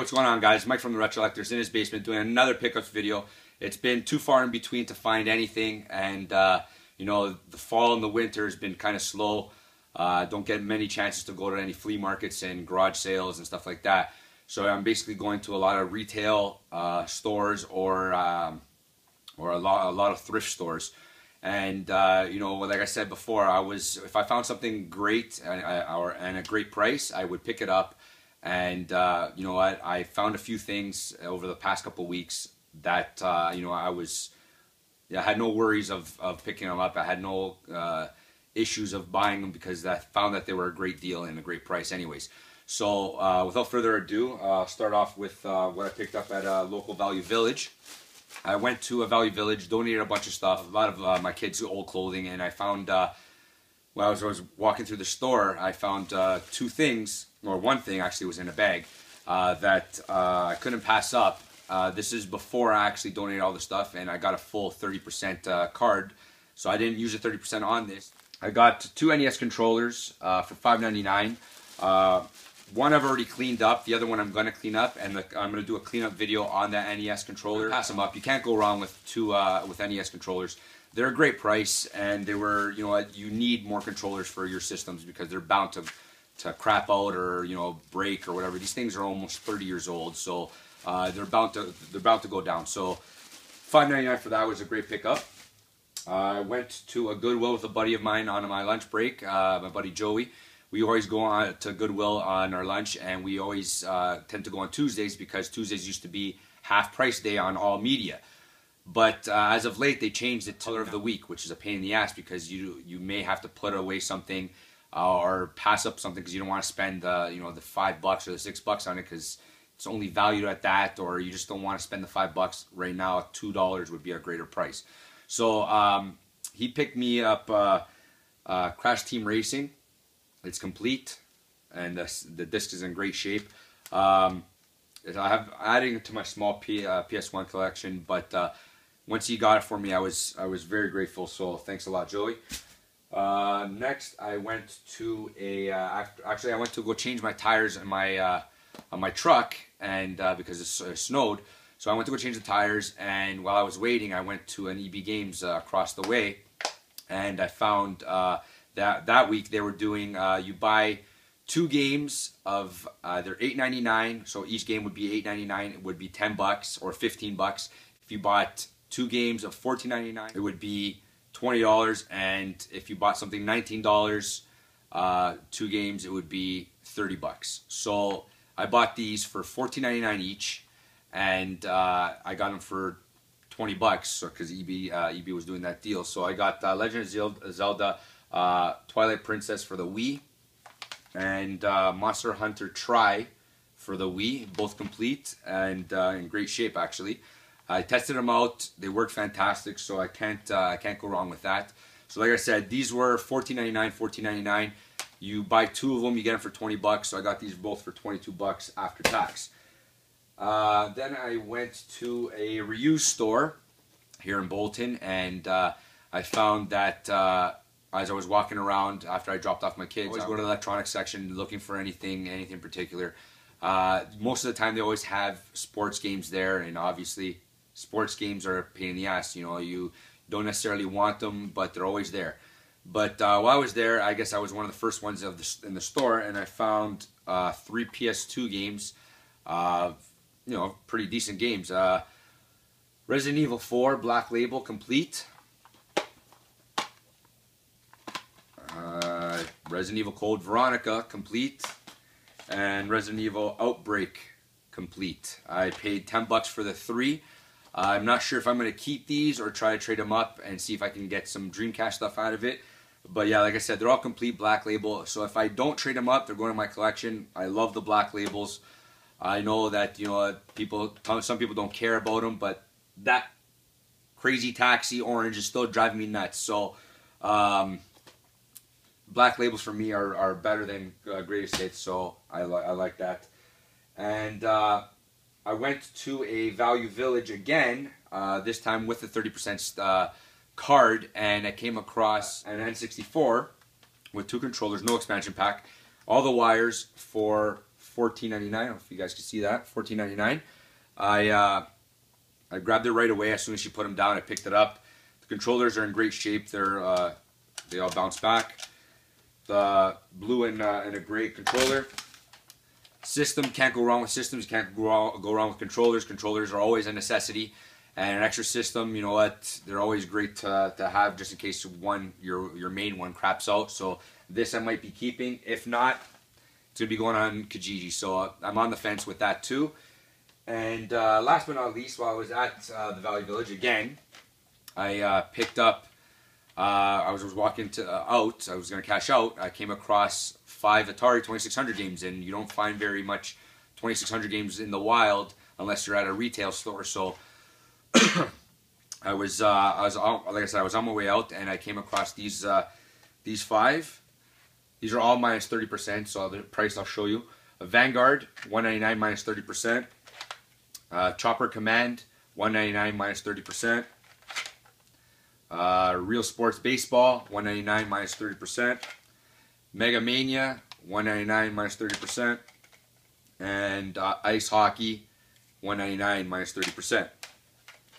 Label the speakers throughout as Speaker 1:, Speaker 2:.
Speaker 1: what's going on, guys? Mike from the Retrollectors in his basement doing another pickups video. It's been too far in between to find anything, and you know, the fall and the winter has been kind of slow. Don't get many chances to go to any flea markets and garage sales and stuff like that. So I'm basically going to a lot of retail stores or a lot of thrift stores. And you know, like I said before, if I found something great and a great price, I would pick it up. And you know what? I found a few things over the past couple weeks that you know, I had no worries of picking them up. I had no issues of buying them because I found that they were a great deal and a great price anyways. So without further ado, I'll start off with what I picked up at a local Value Village. I went to a Value Village, donated a bunch of stuff, a lot of my kids' old clothing, and I found, when I was walking through the store, I found two things, or one thing actually was in a bag, that I couldn't pass up. This is before I actually donated all the stuff, and I got a full 30% card, so I didn't use the 30% on this. I got two NES controllers for $5.99. One I've already cleaned up, the other one I'm going to clean up, and I'm going to do a cleanup video on that NES controller. Pass them up. You can't go wrong with with NES controllers. They're a great price, and they were, you know, you need more controllers for your systems because they're bound to crap out or, you know, break or whatever. These things are almost 30 years old, so they're bound to go down. So $5.99 for that was a great pickup. I went to a Goodwill with a buddy of mine on my lunch break, my buddy Joey. We always go on to Goodwill on our lunch, and we always tend to go on Tuesdays because Tuesdays used to be half price day on all media. But as of late, they changed the color of the week, which is a pain in the ass because you may have to put away something or pass up something because you don't want to spend you know, the $5 or the $6 on it because it's only valued at that, or you just don't want to spend the $5 right now. $2 would be a greater price. So he picked me up Crash Team Racing. It's complete, and the disc is in great shape. I have adding it to my small PS1 collection, but once he got it for me, I was very grateful. So thanks a lot, Joey. Next, I went to actually I went to go change my tires on my truck, and because it snowed, so I went to go change the tires. And while I was waiting, I went to an EB Games across the way, and I found. That week they were doing, you buy 2 games of they're $8.99, so each game would be $8.99. It would be $10 or $15. If you bought 2 games of $14.99, it would be $20, and if you bought something $19, 2 games, it would be $30. So I bought these for $14.99 each, and I got them for $20, so because EB was doing that deal. So I got Legend of Zelda. Twilight Princess for the Wii, and Monster Hunter Tri for the Wii, both complete and in great shape actually. I tested them out; they worked fantastic, so I can't go wrong with that. So like I said, these were $14.99, $14.99. You buy 2 of them, you get them for $20. So I got these both for $22 after tax. Then I went to a reused store here in Bolton, and I found that. As I was walking around after I dropped off my kids, I always go to the electronics section looking for anything in particular. Most of the time they always have sports games there, and obviously sports games are a pain in the ass. You know, you don't necessarily want them, but they're always there. But while I was there, I guess I was one of the first ones in the store, and I found 3 PS2 games, you know, pretty decent games. Resident Evil 4 Black Label complete. Resident Evil Code Veronica complete, and Resident Evil Outbreak complete. I paid $10 for the 3. I'm not sure if I'm going to keep these or try to trade them up and see if I can get some Dreamcast stuff out of it. But yeah, like I said, they're all complete Black Label. So if I don't trade them up, they're going to my collection. I love the Black Labels. I know that, you know, some people don't care about them, but that crazy taxi orange is still driving me nuts. So Black Labels for me are better than greatest hits, so I like that. And I went to a Value Village again, this time with the 30% card, and I came across an N64 with 2 controllers, no expansion pack, all the wires for $14.99. I don't know if you guys can see that, $14.99. I grabbed it right away as soon as she put them down. I picked it up. The controllers are in great shape. They all bounce back. The blue and a gray controller. System, can't go wrong with systems. You can't go wrong with controllers. Controllers are always a necessity. And an extra system, you know what, they're always great to have just in case your main one craps out. So this I might be keeping. If not, it's going to be going on Kijiji. So I'm on the fence with that too. And last but not least, while I was at the Valley Village again, I picked up, I was walking out, I was going to cash out, I came across 5 Atari 2600 games, and you don't find very much 2600 games in the wild unless you're at a retail store. So I was like I said, I was on my way out, and I came across these 5. These are all minus 30%, so the price I'll show you. A Vanguard, $199 minus 30%. Chopper Command, $199 minus 30%. Real Sports Baseball, $199 minus 30%. Mega Mania, $199 minus 30%. And Ice Hockey, $199 minus 30%.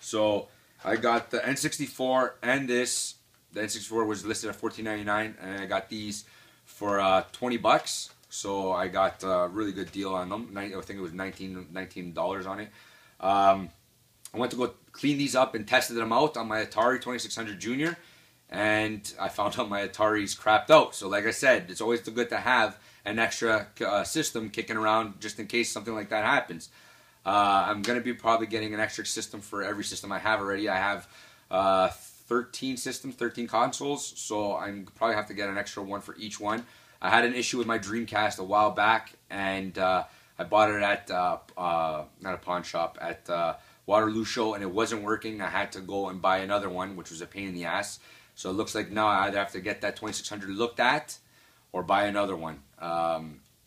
Speaker 1: So I got the N64 and this. The N64 was listed at $14.99, and I got these for $20. So I got a really good deal on them. I think it was $19 on it. I went to go clean these up and tested them out on my Atari 2600 Junior, and I found out my Atari's crapped out. So like I said, it's always good to have an extra system kicking around just in case something like that happens. I'm going to be probably getting an extra system for every system I have already. I have 13 systems, 13 consoles, so I'm probably have to get an extra one for each one. I had an issue with my Dreamcast a while back, and I bought it at, not a pawn shop, at Waterloo Show, and it wasn't working. I had to go and buy another one, which was a pain in the ass. So it looks like now I either have to get that 2600 looked at or buy another one.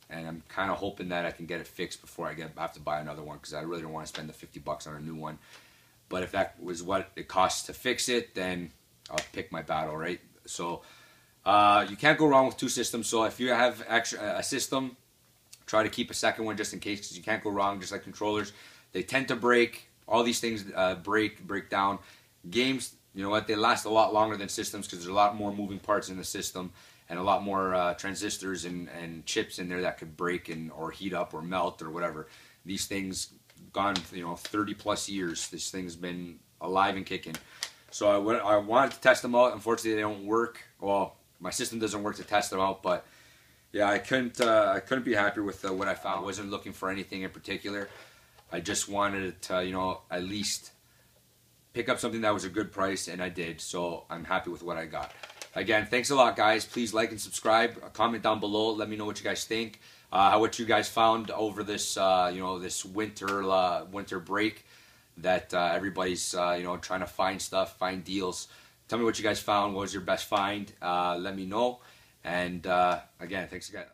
Speaker 1: And I'm kind of hoping that I can get it fixed before I have to buy another one, because I really don't want to spend the $50 on a new one. But if that was what it costs to fix it, then I'll pick my battle, right? So you can't go wrong with 2 systems. So if you have a system, try to keep a second one just in case, because you can't go wrong. Just like controllers, they tend to break. All these things break down. Games, you know what, they last a lot longer than systems, because there's a lot more moving parts in the system and a lot more transistors and chips in there that could break or heat up or melt or whatever. These things gone, 30 plus years. This thing's been alive and kicking. So I wanted to test them out. Unfortunately, they don't work. Well, my system doesn't work to test them out, but yeah, I couldn't be happy with what I found. I wasn't looking for anything in particular. I just wanted to, at least pick up something that was a good price, and I did. So I'm happy with what I got. Again, thanks a lot, guys. Please like and subscribe. Comment down below. Let me know what you guys think. What you guys found over this, this winter break. That everybody's, trying to find stuff, find deals. Tell me what you guys found. What was your best find? Let me know. And again, thanks again.